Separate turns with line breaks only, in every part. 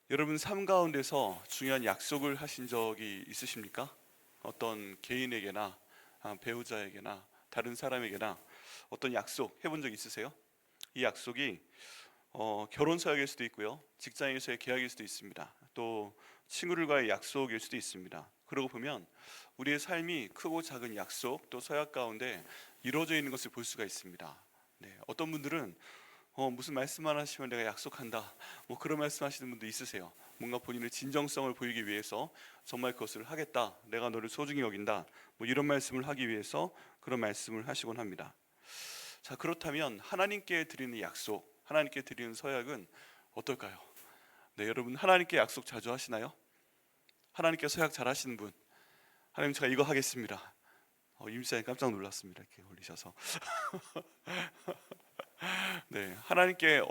여러분 삶 가운데서 중요한 약속을 하신 적이 있으십니까? 어떤 개인에게나 배우자에게나 다른 사람에게나 어떤 약속 해본 적 있으세요? 이 약속이 결혼 서약일 수도 있고요, 직장에서의 계약일 수도 있습니다. 또 친구들과의 약속일 수도 있습니다. 그러고 보면 우리의 삶이 크고 작은 약속 또 서약 가운데 이루어져 있는 것을 볼 수가 있습니다. 네, 어떤 분들은 무슨 말씀만 하시면 내가 약속한다, 뭐 그런 말씀하시는 분도 있으세요. 뭔가 본인의 진정성을 보이기 위해서 정말 그것을 하겠다, 내가 너를 소중히 여긴다, 뭐 이런 말씀을 하기 위해서 그런 말씀을 하시곤 합니다. 자, 그렇다면 하나님께 드리는 약속, 하나님께 드리는 서약은 어떨까요? 네, 여러분 하나님께 약속 자주 하시나요? 하나님께 서약 잘 하시는 분, 하나님 제가 이거 하겠습니다. 임시장님 깜짝 놀랐습니다. 이렇게 올리셔서. 네, 하나님께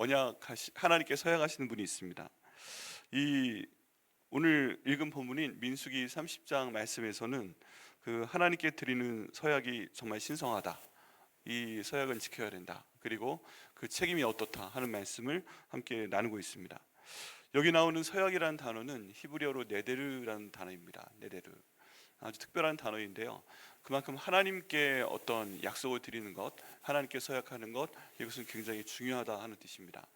하나님께 서약하시는 분이 있습니다. 이 오늘 읽은 본문인 민수기 30장 말씀에서는 그 하나님께 드리는 서약이 정말 신성하다, 이 서약은 지켜야 된다, 그리고 그 책임이 어떻다 하는 말씀을 함께 나누고 있습니다. 여기 나오는 서약이라는 단어는 히브리어로 네데르라는 단어입니다. 네데르, 아주 특별한 단어인데요, 그만큼 하나님께 어떤 약속을 드리는 것, 하나님께 서약하는 것, 이것은 굉장히 중요하다 하는 뜻입니다.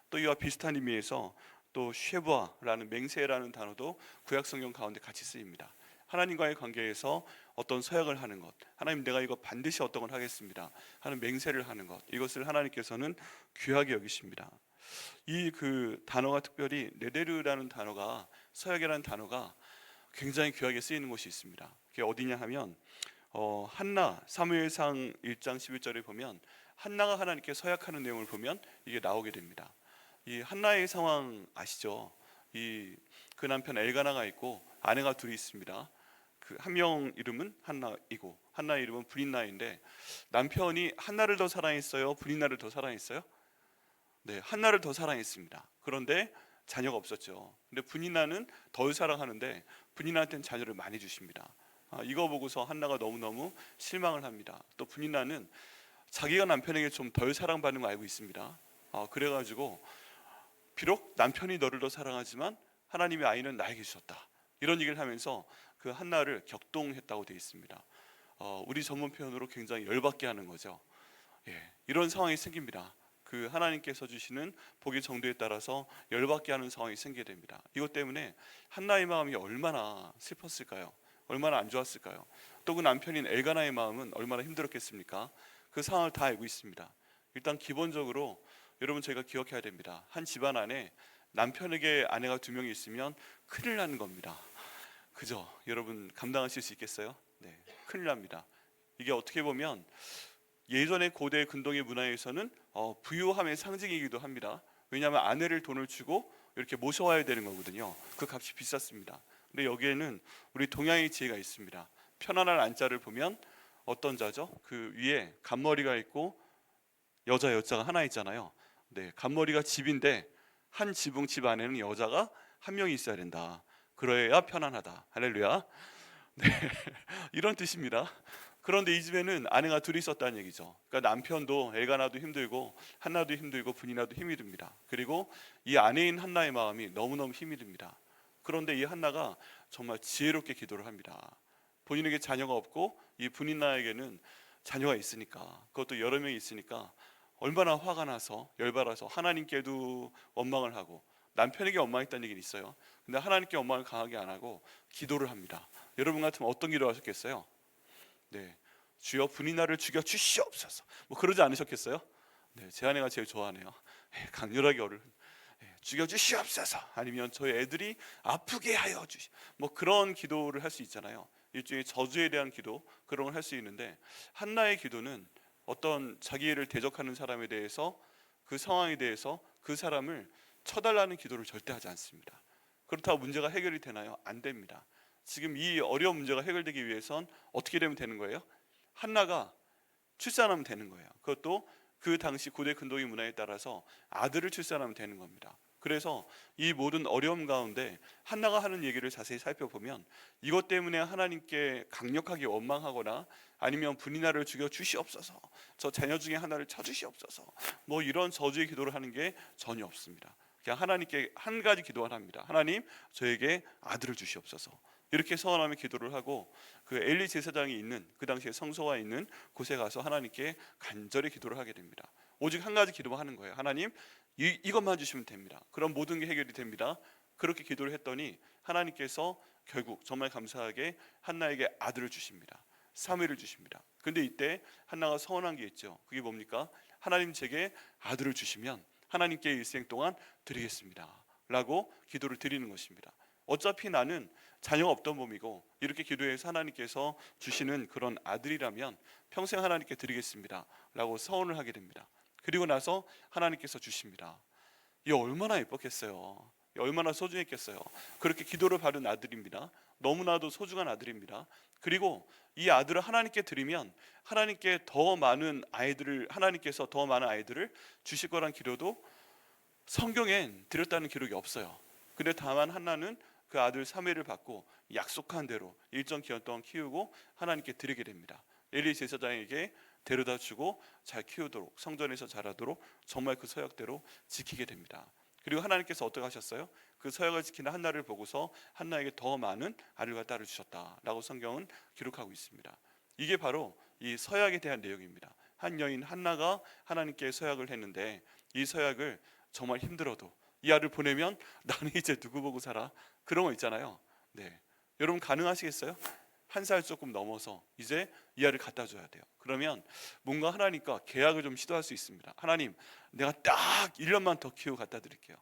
또 이와 비슷한 의미에서 또 쉐부아라는 맹세라는 단어도 구약 성경 가운데 같이 쓰입니다. 하나님과의 관계에서 어떤 서약을 하는 것, 하나님 내가 이거 반드시 어떤 걸 하겠습니다 하는 맹세를 하는 것, 이것을 하나님께서는 귀하게 여기십니다. 이 그 단어가 특별히 네데르라는 단어가, 서약이라는 단어가 굉장히 귀하게 쓰이는 곳이 있습니다. 그게 어디냐 하면 한나, 사무엘상 1장 11절에 보면 한나가 하나님께 서약하는 내용을 보면 이게 나오게 됩니다. 이 한나의 상황 아시죠? 그 남편 엘가나가 있고 아내가 둘이 있습니다. 그 한 명 이름은 한나이고 한나의 이름은 브린나인데, 남편이 한나를 더 사랑했어요, 브린나를 더 사랑했어요? 네, 한나를 더 사랑했습니다. 그런데 자녀가 없었죠. 근데 브니나는 덜 사랑하는데 브니나한테는 자녀를 많이 주십니다. 이거 보고서 한나가 너무너무 실망을 합니다. 또 브니나는 자기가 남편에게 좀 덜 사랑받는 거 알고 있습니다. 그래가지고 비록 남편이 너를 더 사랑하지만 하나님의 아이는 나에게 주셨다, 이런 얘기를 하면서 그 한나를 격동했다고 되어 있습니다. 우리 전문 표현으로 굉장히 열받게 하는 거죠. 예, 이런 상황이 생깁니다. 그 하나님께서 주시는 복의 정도에 따라서 열받게 하는 상황이 생기게 됩니다. 이것 때문에 한나의 마음이 얼마나 슬펐을까요? 얼마나 안 좋았을까요? 또 그 남편인 엘가나의 마음은 얼마나 힘들었겠습니까? 그 상황을 다 알고 있습니다. 일단 기본적으로 여러분 저희가 기억해야 됩니다. 한 집안 안에 남편에게 아내가 두 명이 있으면 큰일 나는 겁니다. 그죠? 여러분 감당하실 수 있겠어요? 네, 큰일 납니다. 이게 어떻게 보면 예전의 고대 근동의 문화에서는 부유함의 상징이기도 합니다. 왜냐하면 아내를 돈을 주고 이렇게 모셔와야 되는 거거든요. 그 값이 비쌌습니다. 근데 여기에는 우리 동양의 지혜가 있습니다. 편안한 안자를 보면 어떤 자죠? 그 위에 간머리가 있고 여자가 하나 있잖아요. 네, 간머리가 집인데 한 지붕 집 안에는 여자가 한 명이 있어야 된다. 그래야 편안하다. 할렐루야. 네, 이런 뜻입니다. 그런데 이 집에는 아내가 둘이 있었다는 얘기죠. 그러니까 남편도 엘가나도 힘들고 한나도 힘들고 분이나도 힘이 듭니다. 그리고 이 아내인 한나의 마음이 너무너무 힘이 듭니다. 그런데 이 한나가 정말 지혜롭게 기도를 합니다. 본인에게 자녀가 없고 이 분이나에게는 자녀가 있으니까, 그것도 여러 명이 있으니까 얼마나 화가 나서 열받아서 하나님께도 원망을 하고, 남편에게 원망했다는 얘기는 있어요. 근데 하나님께 원망을 강하게 안 하고 기도를 합니다. 여러분 같으면 어떤 기도 하셨겠어요? 네, 주여 분이나를 죽여 주시옵소서, 뭐 그러지 않으셨겠어요? 네, 제 아내가 제일 좋아하네요. 강렬하게 죽여 주시옵소서, 아니면 저희 애들이 아프게 하여 주시, 뭐 그런 기도를 할 수 있잖아요. 일종의 저주에 대한 기도, 그런 걸 할 수 있는데, 한나의 기도는 어떤 자기를 대적하는 사람에 대해서, 그 상황에 대해서 그 사람을 쳐달라는 기도를 절대 하지 않습니다. 그렇다고 문제가 해결이 되나요? 안 됩니다. 지금 이 어려운 문제가 해결되기 위해선 어떻게 되면 되는 거예요? 한나가 출산하면 되는 거예요. 그것도 그 당시 고대 근동의 문화에 따라서 아들을 출산하면 되는 겁니다. 그래서 이 모든 어려움 가운데 한나가 하는 얘기를 자세히 살펴보면, 이것 때문에 하나님께 강력하게 원망하거나 아니면 분이나를 죽여 주시옵소서, 저 자녀 중에 하나를 쳐 주시옵소서, 뭐 이런 저주의 기도를 하는 게 전혀 없습니다. 그냥 하나님께 한 가지 기도만 합니다. 하나님, 저에게 아들을 주시옵소서. 이렇게 서원하며 기도를 하고 그 엘리 제사장이 있는 그 당시에 성소가 있는 곳에 가서 하나님께 간절히 기도를 하게 됩니다. 오직 한 가지 기도만 하는 거예요. 하나님, 이것만 주시면 됩니다. 그럼 모든 게 해결이 됩니다. 그렇게 기도를 했더니 하나님께서 결국 정말 감사하게 한나에게 아들을 주십니다. 사무엘을 주십니다. 근데 이때 한나가 서원한 게 있죠. 그게 뭡니까? 하나님, 제게 아들을 주시면 하나님께 일생 동안 드리겠습니다 라고 기도를 드리는 것입니다. 어차피 나는 자녀가 없던 몸이고 이렇게 기도해서 하나님께서 주시는 그런 아들이라면 평생 하나님께 드리겠습니다 라고 서원을 하게 됩니다. 그리고 나서 하나님께서 주십니다. 이 얼마나 예뻤겠어요. 얼마나 소중했겠어요. 그렇게 기도를 받은 아들입니다. 너무나도 소중한 아들입니다. 그리고 이 아들을 하나님께 드리면 하나님께서 더 많은 아이들을 주실 거란 기도도 성경엔 드렸다는 기록이 없어요. 근데 다만 한나는 그 아들 사무엘을 받고 약속한 대로 일정 기간 동안 키우고 하나님께 드리게 됩니다. 엘리 제사장에게 데려다 주고 잘 키우도록, 성전에서 자라도록 정말 그 서약대로 지키게 됩니다. 그리고 하나님께서 어떻게 하셨어요? 그 서약을 지키는 한나를 보고서 한나에게 더 많은 아들과 딸을 주셨다라고 성경은 기록하고 있습니다. 이게 바로 이 서약에 대한 내용입니다. 한 여인 한나가 하나님께 서약을 했는데 이 서약을 정말 힘들어도 이 아를 보내면 나는 이제 누구 보고 살아? 그런 거 있잖아요. 네, 여러분 가능하시겠어요? 한 살 조금 넘어서 이제 이 아를 갖다 줘야 돼요. 그러면 뭔가 하나님과 계약을 좀 시도할 수 있습니다. 하나님, 내가 딱 1년만 더 키우고 갖다 드릴게요.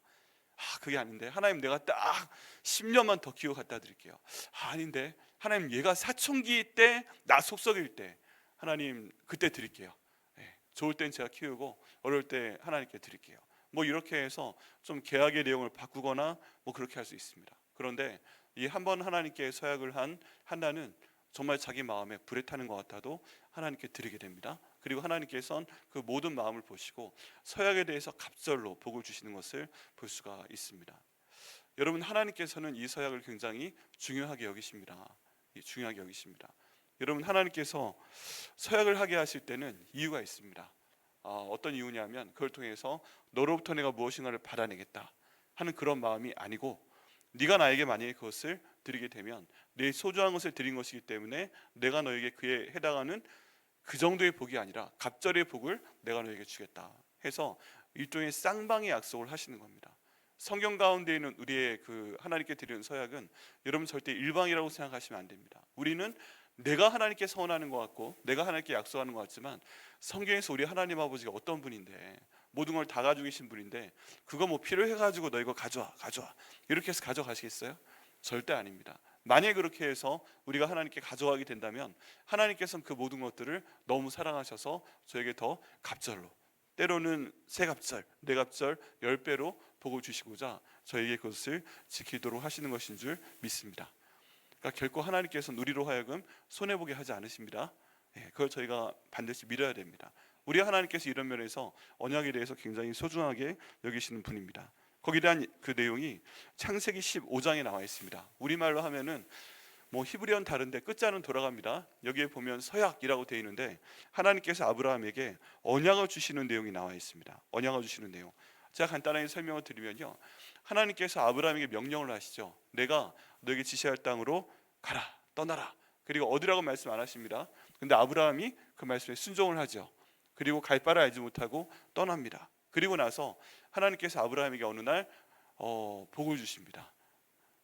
그게 아닌데. 하나님, 내가 딱 10년만 더 키우고 갖다 드릴게요. 아닌데. 하나님, 얘가 사춘기 때 나 속썩일 때 하나님 그때 드릴게요. 네, 좋을 땐 제가 키우고 어려울 때 하나님께 드릴게요. 뭐 이렇게 해서 좀 계약의 내용을 바꾸거나 뭐 그렇게 할 수 있습니다. 그런데 이 한 번 하나님께 서약을 한 한나는 정말 자기 마음에 불에 타는 것 같아도 하나님께 드리게 됩니다. 그리고 하나님께서는 그 모든 마음을 보시고 서약에 대해서 갑절로 복을 주시는 것을 볼 수가 있습니다. 여러분, 하나님께서는 이 서약을 굉장히 중요하게 여기십니다. 중요하게 여기십니다. 여러분, 하나님께서 서약을 하게 하실 때는 이유가 있습니다. 어떤 이유냐면 그걸 통해서 너로부터 내가 무엇인가를 받아내겠다 하는 그런 마음이 아니고, 네가 나에게 만약에 그것을 드리게 되면 내 소중한 것을 드린 것이기 때문에 내가 너에게 그에 해당하는 그 정도의 복이 아니라 갑절의 복을 내가 너에게 주겠다 해서 일종의 쌍방의 약속을 하시는 겁니다. 성경 가운데 있는 우리의 그 하나님께 드리는 서약은 여러분 절대 일방이라고 생각하시면 안 됩니다. 우리는 내가 하나님께 서원하는 것 같고 내가 하나님께 약속하는 것 같지만 성경에서 우리 하나님 아버지가 어떤 분인데, 모든 걸 다 가지고 계신 분인데 그거 뭐 필요해가지고 너 이거 가져와 이렇게 해서 가져가시겠어요? 절대 아닙니다. 만약에 그렇게 해서 우리가 하나님께 가져가게 된다면 하나님께서는 그 모든 것들을 너무 사랑하셔서 저에게 더 갑절로, 때로는 세 갑절, 네 갑절, 10배로 복을 주시고자 저에게 그것을 지키도록 하시는 것인 줄 믿습니다. 그러니까 결코 하나님께서는 우리로 하여금 손해보게 하지 않으십니다. 그걸 저희가 반드시 믿어야 됩니다. 우리 하나님께서 이런 면에서 언약에 대해서 굉장히 소중하게 여기시는 분입니다. 거기에 대한 그 내용이 창세기 15장에 나와 있습니다. 우리말로 하면은 뭐 히브리어는 다른데 끝자는 돌아갑니다. 여기에 보면 서약이라고 되어 있는데 하나님께서 아브라함에게 언약을 주시는 내용이 나와 있습니다. 언약을 주시는 내용. 제가 간단하게 설명을 드리면요, 하나님께서 아브라함에게 명령을 하시죠. 내가 너에게 지시할 땅으로 가라, 떠나라. 그리고 어디라고 말씀 안 하십니다. 근데 아브라함이 그 말씀에 순종을 하죠. 그리고 갈 바를 알지 못하고 떠납니다. 그리고 나서 하나님께서 아브라함에게 어느 날 복을 주십니다.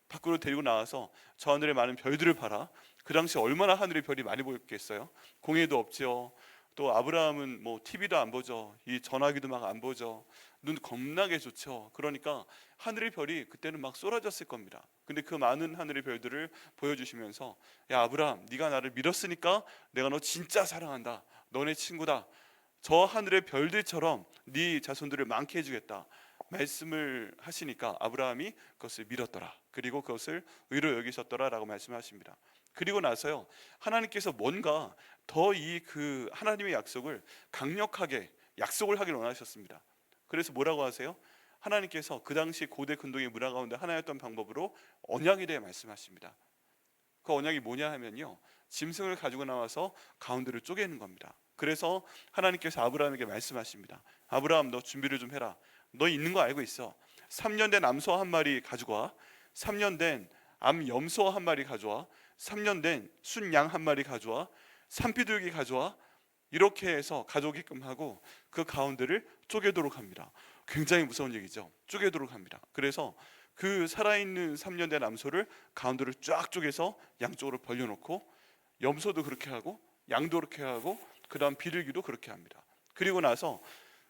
밖으로 데리고 나와서 저 하늘의 많은 별들을 봐라. 그 당시 얼마나 하늘의 별이 많이 보였겠어요. 공해도 없죠. 또 아브라함은 뭐 TV도 안 보죠. 이 전화기도 막 안 보죠. 눈 겁나게 좋죠. 그러니까 하늘의 별이 그때는 막 쏟아졌을 겁니다. 근데 그 많은 하늘의 별들을 보여주시면서, 야 아브라함, 네가 나를 믿었으니까 내가 너 진짜 사랑한다. 너네 친구다. 저 하늘의 별들처럼 네 자손들을 많게 해주겠다 말씀을 하시니까 아브라함이 그것을 믿었더라. 그리고 그것을 의로 여기셨더라라고 말씀하십니다. 그리고 나서요, 하나님께서 뭔가 더 이 그 하나님의 약속을 강력하게 약속을 하길 원하셨습니다. 그래서 뭐라고 하세요? 하나님께서 그 당시 고대 근동의 문화 가운데 하나였던 방법으로 언약에 대해 말씀하십니다. 그 언약이 뭐냐 하면요, 짐승을 가지고 나와서 가운데를 쪼개는 겁니다. 그래서 하나님께서 아브라함에게 말씀하십니다. 아브라함, 너 준비를 좀 해라. 너 있는 거 알고 있어. 3년 된 암소 한 마리 가져와, 3년 된 암염소 한 마리 가져와, 3년 된 순양 한 마리 가져와, 산비둘기 가져와, 이렇게 해서 가져오게끔 하고 그 가운데를 쪼개도록 합니다. 굉장히 무서운 얘기죠. 쪼개도록 합니다. 그래서 그 살아있는 3년 된 암소를 가운데를 쫙 쪼개서 양쪽으로 벌려놓고, 염소도 그렇게 하고 양도 그렇게 하고 그 다음 비둘기도 그렇게 합니다. 그리고 나서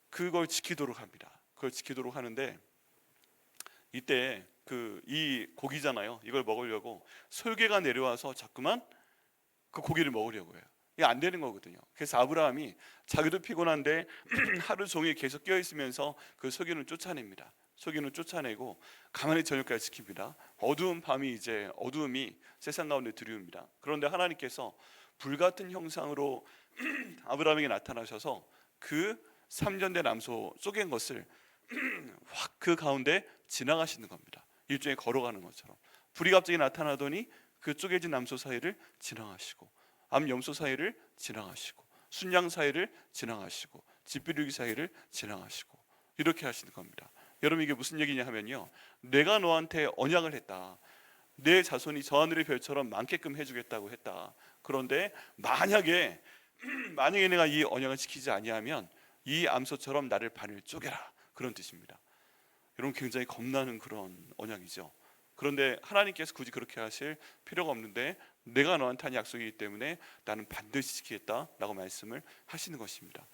그걸 지키도록 합니다. 그걸 지키도록 하는데, 이때 이 고기잖아요. 이걸 먹으려고 솔개가 내려와서 자꾸만 그 고기를 먹으려고 해요. 이게 안 되는 거거든요. 그래서 아브라함이 자기도 피곤한데 하루 종일 계속 깨어 있으면서 그 솔개는 쫓아냅니다. 솔개는 쫓아내고 가만히 저녁까지 지킵니다. 어두운 밤이 이제 어두움이 세상 가운데 들이웁니다. 그런데 하나님께서 불같은 형상으로 아브라함에게 나타나셔서 그 3년 된 암소 쪼갠 것을 확 그 가운데 지나가시는 겁니다. 일종의 걸어가는 것처럼 불이 갑자기 나타나더니 그 쪼개진 암소 사이를 지나가시고, 암염소 사이를 지나가시고, 순양 사이를 지나가시고, 집비둘기 사이를 지나가시고, 이렇게 하시는 겁니다. 여러분, 이게 무슨 얘기냐 하면요, 내가 너한테 언약을 했다. 내 자손이 저 하늘의 별처럼 많게끔 해주겠다고 했다. 그런데 만약에 내가 이 언약을 지키지 아니하면 이 암소처럼 나를 반을 쪼개라, 그런 뜻입니다. 여러분, 굉장히 겁나는 그런 언약이죠. 그런데 하나님께서 굳이 그렇게 하실 필요가 없는데, 내가 너한테 한 약속이기 때문에 나는 반드시 지키겠다라고 말씀을 하시는 것입니다.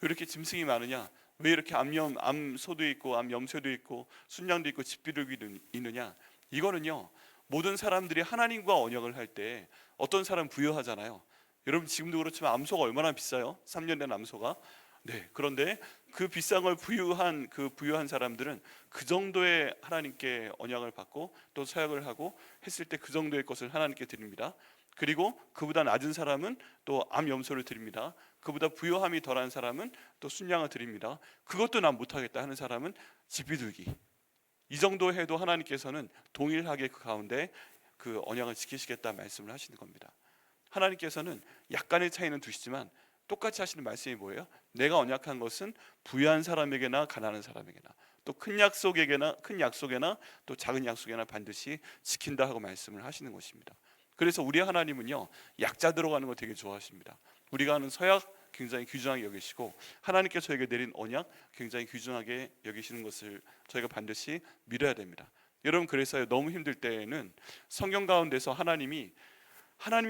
왜 이렇게 짐승이 많으냐? 왜 이렇게 암소도 있고 암염소도 있고 순양도 있고 집비둘기도 있느냐? 이거는요, 모든 사람들이 하나님과 언약을 할 때 어떤 사람 부여하잖아요. 여러분, 지금도 그렇지만 암소가 얼마나 비싸요? 3년 된 암소가. 네, 그런데 그 비싼 걸 부유한 사람들은 그 정도의 하나님께 언약을 받고 또 서약을 하고 했을 때 그 정도의 것을 하나님께 드립니다. 그리고 그보다 낮은 사람은 또 암염소를 드립니다. 그보다 부유함이 덜한 사람은 또 순양을 드립니다. 그것도 난 못하겠다 하는 사람은 집비둘기. 이 정도 해도 하나님께서는 동일하게 그 가운데 그 언약을 지키시겠다 말씀을 하시는 겁니다. 하나님께서는 약간의 차이는 두시지만 똑같이 하시는 말씀이 뭐예요? 내가 언약한 것은 부유한 사람에게나 가난한 사람에게나 또 큰 약속에나 또 작은 약속에나 반드시 지킨다 하고 말씀을 하시는 것입니다. 그래서 우리 하나님은요, 약자 들어가는 거 되게 좋아하십니다. 우리가 하는 서약 굉장히 귀중하게 여기시고, 하나님께서 저에게 내린 언약 굉장히 귀중하게 여기시는 것을 저희가 반드시 믿어야 됩니다. 여러분, 그래서 너무 힘들 때에는 성경 가운데서 하나님의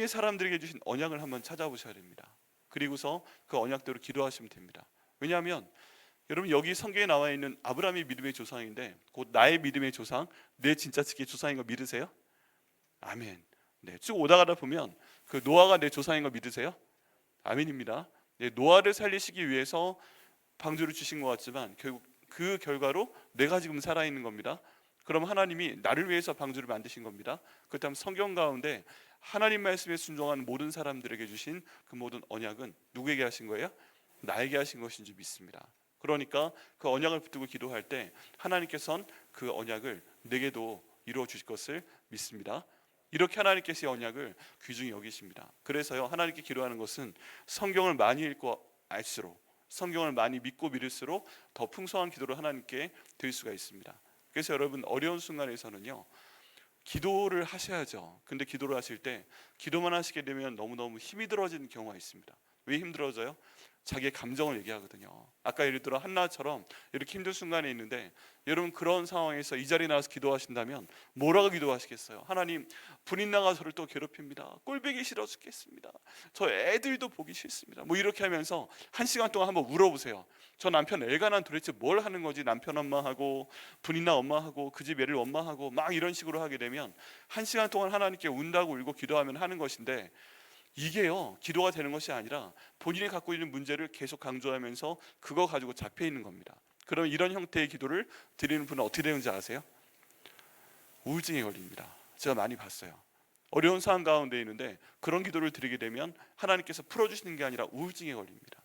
사람들에게 주신 언약을 한번 찾아보셔야 됩니다. 그리고서 그 언약대로 기도하시면 됩니다. 왜냐하면 여러분, 여기 성경에 나와 있는 아브라함이 믿음의 조상인데 곧 나의 믿음의 조상, 내 진짜 측의 조상인 거 믿으세요? 아멘. 네, 쭉 오다가다 보면 그 노아가 내 조상인 거 믿으세요? 아멘입니다. 네, 노아를 살리시기 위해서 방주를 주신 것 같지만 결국 그 결과로 내가 지금 살아있는 겁니다. 그럼 하나님이 나를 위해서 방주를 만드신 겁니다. 그렇다면 성경 가운데 하나님 말씀에 순종하는 모든 사람들에게 주신 그 모든 언약은 누구에게 하신 거예요? 나에게 하신 것인 줄 믿습니다. 그러니까 그 언약을 붙들고 기도할 때 하나님께서는 그 언약을 내게도 이루어 주실 것을 믿습니다. 이렇게 하나님께서 이 언약을 귀중히 여기십니다. 그래서요, 하나님께 기도하는 것은 성경을 많이 읽고 알수록, 성경을 많이 믿고 믿을수록 더 풍성한 기도를 하나님께 드릴 수가 있습니다. 그래서 여러분, 어려운 순간에서는요, 기도를 하셔야죠. 근데 기도를 하실 때 기도만 하시게 되면 너무너무 힘이 들어지는 경우가 있습니다. 왜 힘들어져요? 자기의 감정을 얘기하거든요. 아까 예를 들어 한나처럼 이렇게 힘든 순간에 있는데, 여러분, 그런 상황에서 이 자리에 나와서 기도하신다면 뭐라고 기도하시겠어요? 하나님, 분인나가 저를 또 괴롭힙니다. 꼴보기 싫어 죽겠습니다. 저 애들도 보기 싫습니다. 뭐 이렇게 하면서 1시간 동안 한번 울어보세요. 저 남편 엘가난 도대체 뭘 하는 거지? 남편 엄마하고 분인나 엄마하고 그 집 애를 엄마하고 막 이런 식으로 하게 되면 1시간 동안 하나님께 운다고 울고 기도하면 하는 것인데, 이게요, 기도가 되는 것이 아니라 본인이 갖고 있는 문제를 계속 강조하면서 그거 가지고 잡혀 있는 겁니다. 그럼 이런 형태의 기도를 드리는 분은 어떻게 되는지 아세요? 우울증에 걸립니다. 제가 많이 봤어요. 어려운 상황 가운데 있는데 그런 기도를 드리게 되면 하나님께서 풀어주시는 게 아니라 우울증에 걸립니다.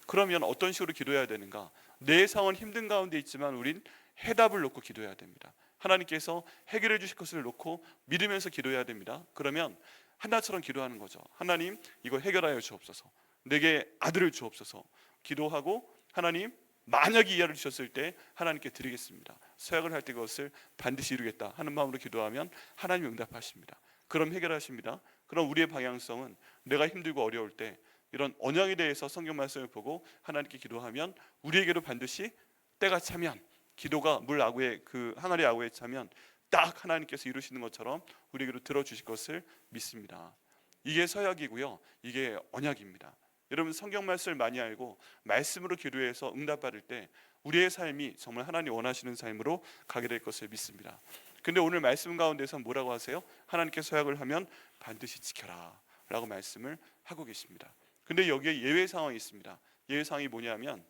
그러면 어떤 식으로 기도해야 되는가? 내 상황은 힘든 가운데 있지만 우린 해답을 놓고 기도해야 됩니다. 하나님께서 해결해 주실 것을 놓고 믿으면서 기도해야 됩니다. 그러면 한나처럼 기도하는 거죠. 하나님, 이거 해결하여 주옵소서. 내게 아들을 주옵소서. 기도하고, 하나님, 만약에 이하를 주셨을 때 하나님께 드리겠습니다. 서약을 할 때 그것을 반드시 이루겠다 하는 마음으로 기도하면 하나님이 응답하십니다. 그럼 해결하십니다. 그럼 우리의 방향성은 내가 힘들고 어려울 때 이런 언약에 대해서 성경 말씀을 보고 하나님께 기도하면 우리에게도 반드시 때가 차면, 기도가 물 아구에 그 항아리 아구에 차면 딱 하나님께서 이루시는 것처럼 우리에게도 들어주실 것을 믿습니다. 이게 서약이고요, 이게 언약입니다. 여러분, 성경 말씀을 많이 알고 말씀으로 기도해서 응답받을 때 우리의 삶이 정말 하나님 원하시는 삶으로 가게 될 것을 믿습니다. 근데 오늘 말씀 가운데서 뭐라고 하세요? 하나님께 서약을 하면 반드시 지켜라 라고 말씀을 하고 계십니다. 근데 여기에 예외 상황이 있습니다. 예외 상황이 뭐냐면,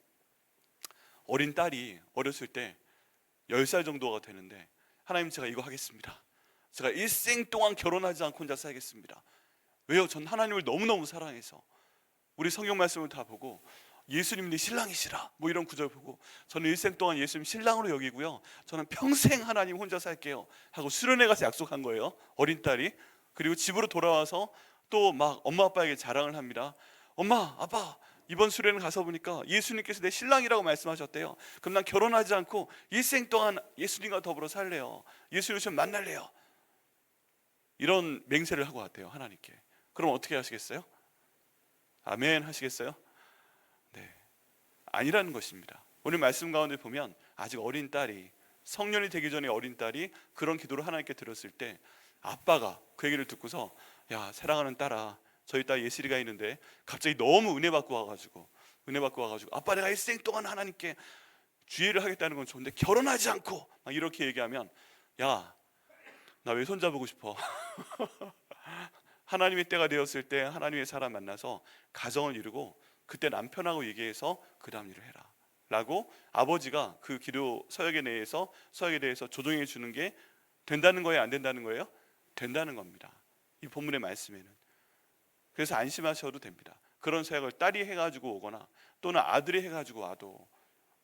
어린 딸이 어렸을 때 10살 정도가 되는데, 하나님, 제가 이거 하겠습니다. 제가 일생 동안 결혼하지 않고 혼자 살겠습니다. 왜요? 전 하나님을 너무너무 사랑해서. 우리 성경 말씀을 다 보고 예수님이 신랑이시라 뭐 이런 구절 보고, 저는 일생 동안 예수님 신랑으로 여기고요, 저는 평생 하나님 혼자 살게요 하고 수련회 가서 약속한 거예요, 어린 딸이. 그리고 집으로 돌아와서 또 막 엄마 아빠에게 자랑을 합니다. 엄마 아빠, 이번 수련회 가서 보니까 예수님께서 내 신랑이라고 말씀하셨대요. 그럼 난 결혼하지 않고 일생 동안 예수님과 더불어 살래요. 예수님 좀 만날래요. 이런 맹세를 하고 왔대요, 하나님께. 그럼 어떻게 하시겠어요? 아멘 하시겠어요? 네, 아니라는 것입니다. 오늘 말씀 가운데 보면 아직 어린 딸이, 성년이 되기 전에 어린 딸이 그런 기도를 하나님께 드렸을 때 아빠가 그 얘기를 듣고서, 야 사랑하는 딸아, 저희 딸 예슬이가 있는데 갑자기 너무 은혜 받고 와가지고 아빠, 내가 일생 동안 하나님께 주의를 하겠다는 건 좋은데 결혼하지 않고 막 이렇게 얘기하면, 야 나 왜 손잡고 싶어? 하나님의 때가 되었을 때 하나님의 사람 만나서 가정을 이루고 그때 남편하고 얘기해서 그 다음 일을 해라 라고 아버지가 그 기도 서약에 대해서 조정해 주는 게 된다는 거예요, 안 된다는 거예요? 된다는 겁니다, 이 본문의 말씀에는. 그래서 안심하셔도 됩니다. 그런 서약을 딸이 해가지고 오거나 또는 아들이 해가지고 와도,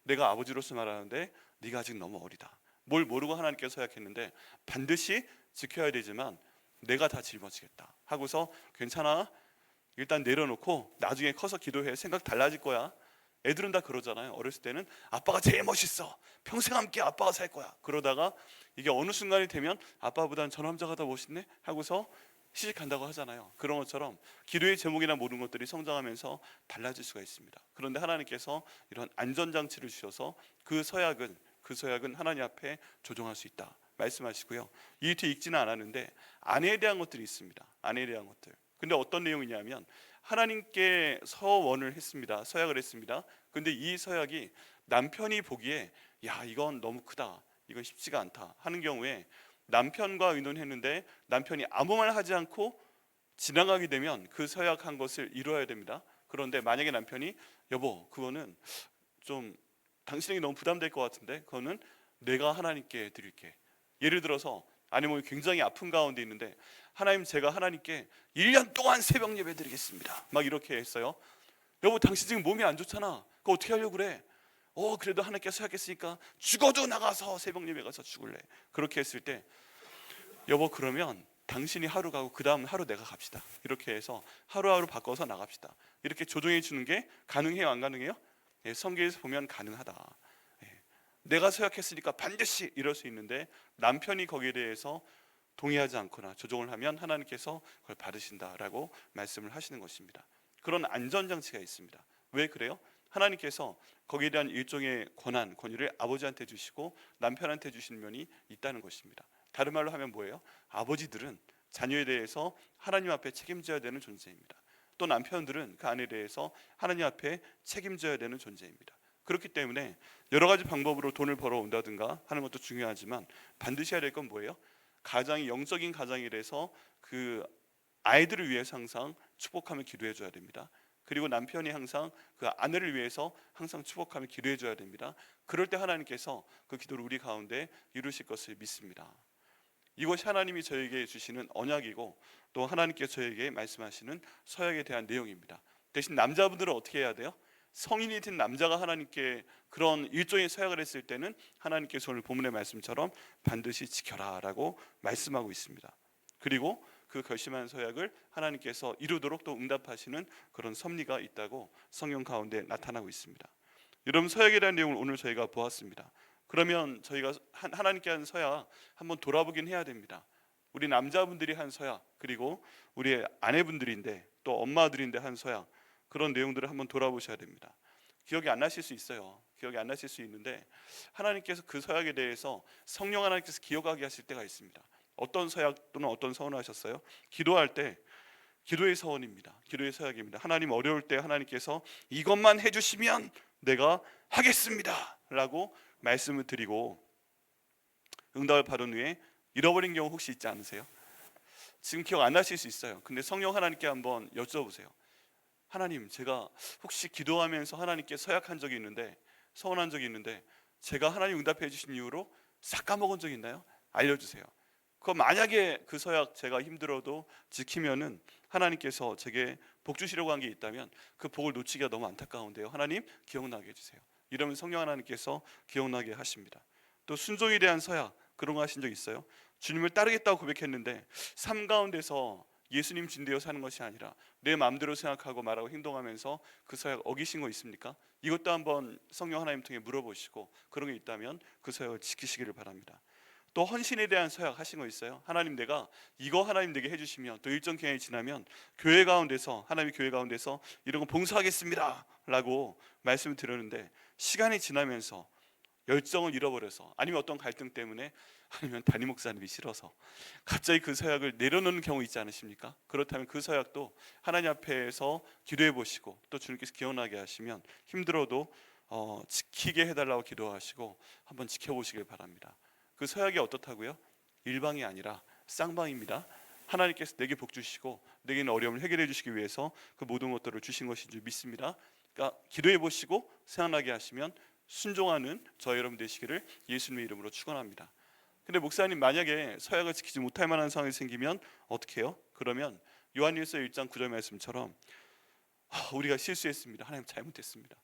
내가 아버지로서 말하는데 네가 아직 너무 어리다, 뭘 모르고 하나님께 서약했는데 반드시 지켜야 되지만 내가 다 짊어지겠다 하고서, 괜찮아, 일단 내려놓고 나중에 커서 기도해, 생각 달라질 거야. 애들은 다 그러잖아요. 어렸을 때는 아빠가 제일 멋있어, 평생 함께 아빠가 살 거야. 그러다가 이게 어느 순간이 되면 아빠보단 저 남자가 더 멋있네 하고서 시집간다고 하잖아요. 그런 것처럼 기도의 제목이나 모든 것들이 성장하면서 달라질 수가 있습니다. 그런데 하나님께서 이런 안전장치를 주셔서 그 서약은 하나님 앞에 조정할 수 있다 말씀하시고요. 이 뒤에 읽지는 않았는데 아내에 대한 것들이 있습니다. 아내에 대한 것들. 근데 어떤 내용이냐면, 하나님께 서원을 했습니다. 서약을 했습니다. 근데 이 서약이 남편이 보기에 야 이건 너무 크다, 이건 쉽지가 않다 하는 경우에 남편과 의논했는데 남편이 아무 말 하지 않고 지나가게 되면 그 서약한 것을 이루어야 됩니다. 그런데 만약에 남편이 여보 그거는 좀 당신에게 너무 부담될 것 같은데 그거는 내가 하나님께 드릴게. 예를 들어서 아니면 굉장히 아픈 가운데 있는데, 하나님 제가 하나님께 1년 동안 새벽 예배 드리겠습니다 막 이렇게 했어요. 여보 당신 지금 몸이 안 좋잖아, 그거 어떻게 하려고 그래? 그래도 하나님께 서약했으니까 죽어도 나가서 새벽 예배 가서 죽을래. 그렇게 했을 때, 여보 그러면 당신이 하루 가고 그 다음 하루 내가 갑시다, 이렇게 해서 하루하루 바꿔서 나갑시다. 이렇게 조정해 주는 게 가능해요, 안 가능해요? 예, 성경에서 보면 가능하다. 예, 내가 서약했으니까 반드시 이럴 수 있는데 남편이 거기에 대해서 동의하지 않거나 조정을 하면 하나님께서 그걸 받으신다라고 말씀을 하시는 것입니다. 그런 안전장치가 있습니다. 왜 그래요? 하나님께서 거기에 대한 일종의 권위를 아버지한테 주시고 남편한테 주신 면이 있다는 것입니다. 다른 말로 하면 뭐예요? 아버지들은 자녀에 대해서 하나님 앞에 책임져야 되는 존재입니다. 또 남편들은 그 아내에 대해서 하나님 앞에 책임져야 되는 존재입니다. 그렇기 때문에 여러 가지 방법으로 돈을 벌어온다든가 하는 것도 중요하지만 반드시 해야 될 건 뭐예요? 가장이 영적인 가장이라서 그 아이들을 위해서 항상 축복하며 기도해 줘야 됩니다. 그리고 남편이 항상 그 아내를 위해서 항상 축복하며 기도해 줘야 됩니다. 그럴 때 하나님께서 그 기도를 우리 가운데 이루실 것을 믿습니다. 이것이 하나님이 저에게 주시는 언약이고 또 하나님께서 저에게 말씀하시는 서약에 대한 내용입니다. 대신 남자분들은 어떻게 해야 돼요? 성인이 된 남자가 하나님께 그런 일종의 서약을 했을 때는 하나님께서 오늘 본문의 말씀처럼 반드시 지켜라 라고 말씀하고 있습니다. 그리고 그 결심한 서약을 하나님께서 이루도록 또 응답하시는 그런 섭리가 있다고 성경 가운데 나타나고 있습니다. 이런 서약에 대한 내용을 오늘 저희가 보았습니다. 그러면 저희가 하나님께 한 서약 한번 돌아보긴 해야 됩니다. 우리 남자분들이 한 서약, 그리고 우리 아내분들인데 또 엄마들인데 한 서약, 그런 내용들을 한번 돌아보셔야 됩니다. 기억이 안 나실 수 있어요. 기억이 안 나실 수 있는데 하나님께서 그 서약에 대해서 성령 하나님께서 기억하게 하실 때가 있습니다. 어떤 서약 또는 어떤 서원을 하셨어요? 기도할 때 기도의 서원입니다. 기도의 서약입니다. 하나님 어려울 때 하나님께서 이것만 해주시면 내가 하겠습니다 라고 말씀을 드리고 응답을 받은 후에 잃어버린 경우 혹시 있지 않으세요? 지금 기억 안 나실 수 있어요. 근데 성령 하나님께 한번 여쭤보세요. 하나님, 제가 혹시 기도하면서 하나님께 서약한 적이 있는데, 서원한 적이 있는데 제가 하나님 응답해 주신 이후로 싹 까먹은 적 있나요? 알려주세요. 만약에 그 서약 제가 힘들어도 지키면은 하나님께서 제게 복 주시려고 한 게 있다면 그 복을 놓치기가 너무 안타까운데요. 하나님 기억나게 해주세요. 이러면 성령 하나님께서 기억나게 하십니다. 또 순종에 대한 서약, 그런 거 하신 적 있어요? 주님을 따르겠다고 고백했는데 삶 가운데서 예수님 진대어 사는 것이 아니라 내 마음대로 생각하고 말하고 행동하면서 그 서약 어기신 거 있습니까? 이것도 한번 성령 하나님 통해 물어보시고 그런 게 있다면 그 서약을 지키시기를 바랍니다. 또 헌신에 대한 서약 하신 거 있어요? 하나님, 내가 이거 하나님 내게 해주시면 또 일정 기간이 지나면 교회 가운데서, 하나님의 교회 가운데서 이런 거 봉사하겠습니다 라고 말씀을 드렸는데 시간이 지나면서 열정을 잃어버려서, 아니면 어떤 갈등 때문에, 아니면 담임 목사님이 싫어서 갑자기 그 서약을 내려놓는 경우 있지 않으십니까? 그렇다면 그 서약도 하나님 앞에서 기도해 보시고 또 주님께서 기억나게 하시면 힘들어도 지키게 해달라고 기도하시고 한번 지켜보시길 바랍니다. 그 서약이 어떻다고요? 일방이 아니라 쌍방입니다. 하나님께서 내게 복 주시고 내게 있는 어려움을 해결해 주시기 위해서 그 모든 것들을 주신 것인 줄 믿습니다. 그러니까 기도해 보시고 생각나게 하시면 순종하는 저 여러분 되시기를 예수님의 이름으로 축원합니다. 근데 목사님, 만약에 서약을 지키지 못할 만한 상황이 생기면 어떻게 해요? 그러면 요한일서 1장 9절 말씀처럼 우리가 실수했습니다. 하나님 잘못했습니다.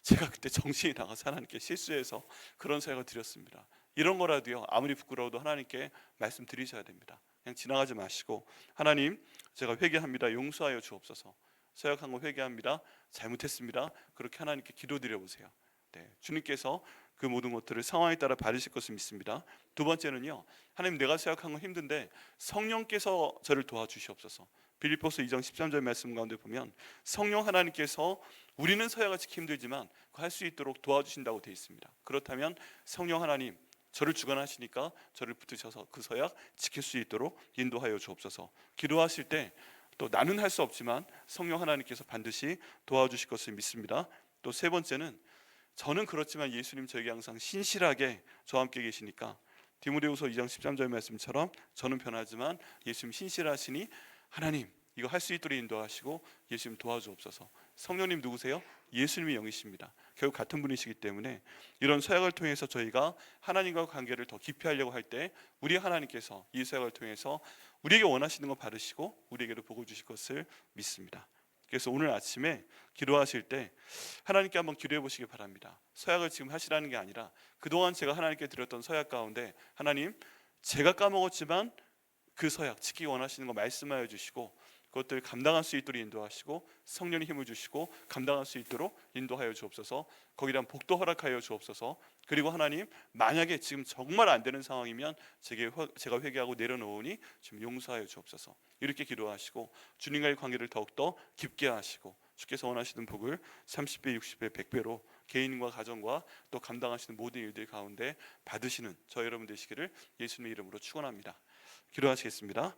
제가 그때 정신이 나가서 하나님께 실수해서 그런 서약을 드렸습니다. 이런 거라도요, 아무리 부끄러워도 하나님께 말씀드리셔야 됩니다. 그냥 지나가지 마시고 하나님, 제가 회개합니다. 용서하여 주옵소서. 서약한 거 회개합니다. 잘못했습니다. 그렇게 하나님께 기도드려 보세요. 네, 주님께서 그 모든 것들을 상황에 따라 받으실 것을 믿습니다. 두 번째는요, 하나님, 내가 서약한 건 힘든데 성령께서 저를 도와주시옵소서. 빌립보서 2장 13절 말씀 가운데 보면 성령 하나님께서 우리는 서약을 지키기 힘들지만 할 수 있도록 도와주신다고 되어 있습니다. 그렇다면 성령 하나님, 저를 주관하시니까 저를 붙드셔서 그 서약 지킬 수 있도록 인도하여 주옵소서. 기도하실 때 또 나는 할 수 없지만 성령 하나님께서 반드시 도와주실 것을 믿습니다. 또 세 번째는, 저는 그렇지만 예수님 저에게 항상 신실하게 저와 함께 계시니까 디모데후서 2장 13절 말씀처럼 저는 변하지만 예수님 신실하시니 하나님 이거 할 수 있도록 인도하시고 예수님 도와주옵소서. 성령님 누구세요? 예수님의 영이십니다. 결국 같은 분이시기 때문에 이런 서약을 통해서 저희가 하나님과 관계를 더 깊이 하려고 할 때 우리 하나님께서 이 서약을 통해서 우리에게 원하시는 거 받으시고 우리에게도 복을 주실 것을 믿습니다. 그래서 오늘 아침에 기도하실 때 하나님께 한번 기도해 보시기 바랍니다. 서약을 지금 하시라는 게 아니라 그동안 제가 하나님께 드렸던 서약 가운데 하나님, 제가 까먹었지만 그 서약 지키기 원하시는 거 말씀하여 주시고 그것들 감당할 수 있도록 인도하시고 성령의 힘을 주시고 감당할 수 있도록 인도하여 주옵소서. 거기에 대한 복도 허락하여 주옵소서. 그리고 하나님, 만약에 지금 정말 안 되는 상황이면 제가 회개하고 내려놓으니 지금 용서하여 주옵소서. 이렇게 기도하시고 주님과의 관계를 더욱더 깊게 하시고 주께서 원하시는 복을 30배, 60배, 100배로 개인과 가정과 또 감당하시는 모든 일들 가운데 받으시는 저 여러분 되시기를 예수님의 이름으로 축원합니다. 기도하시겠습니다.